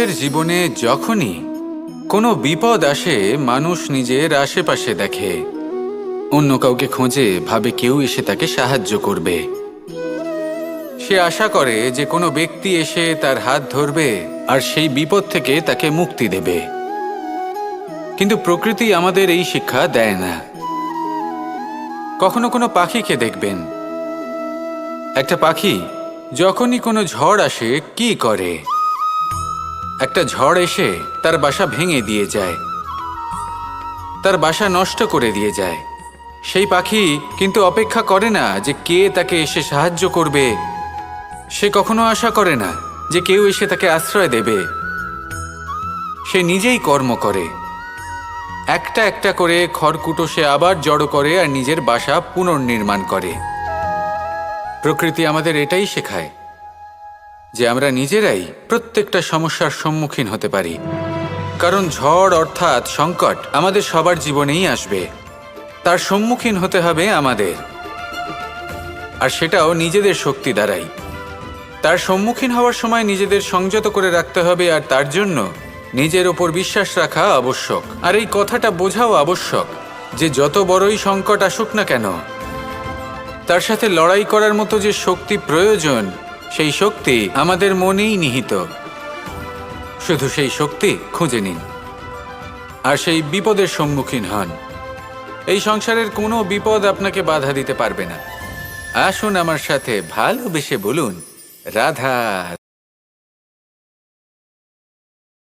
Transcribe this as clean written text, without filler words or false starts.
মানুষের জীবনে যখনই কোনো বিপদ আসে, মানুষ নিজের আশেপাশে দেখে, অন্য কাউকে খোঁজে, ভাবে কেউ এসে তাকে সাহায্য করবে। সে আশা করে যে কোনো ব্যক্তি এসে তার হাত ধরবে আর সেই বিপদ থেকে তাকে মুক্তি দেবে। কিন্তু প্রকৃতি আমাদের এই শিক্ষা দেয় না। কখনো কোনো পাখিকে দেখবেন, একটা পাখি যখনই কোনো ঝড় আসে কি করে? একটা ঝড় এসে তার বাসা ভেঙে দিয়ে যায়, তার বাসা নষ্ট করে দিয়ে যায়। সেই পাখি কিন্তু অপেক্ষা করে না যে কে তাকে এসে সাহায্য করবে। সে কখনো আশা করে না যে কেউ এসে তাকে আশ্রয় দেবে। সে নিজেই কর্ম করে, একটা একটা করে খড়কুটো সে আবার জড়ো করে আর নিজের বাসা পুনর্নির্মাণ করে। প্রকৃতি আমাদের এটাই শেখায় যে আমরা নিজেরাই প্রত্যেকটা সমস্যার সম্মুখীন হতে পারি। কারণ ঝড় অর্থাৎ সংকট আমাদের সবার জীবনেই আসবে, তার সম্মুখীন হতে হবে আমাদের, আর সেটাও নিজেদের শক্তি দ্বারাই। তার সম্মুখীন হওয়ার সময় নিজেদের সংযত করে রাখতে হবে, আর তার জন্য নিজের ওপর বিশ্বাস রাখা আবশ্যক। আর এই কথাটা বোঝাও আবশ্যক যে যত বড়ই সংকট আসুক না কেন, তার সাথে লড়াই করার মতো যে শক্তি প্রয়োজন, সেই শক্তি আমাদের মনেই নিহিত। শুধু সেই শক্তি খুঁজে নিন আর সেই বিপদের সম্মুখীন হন। এই সংসারের কোনো বিপদ আপনাকে বাধা দিতে পারবে না। আসুন আমার সাথে ভালোবেসে বলুন, রাধা।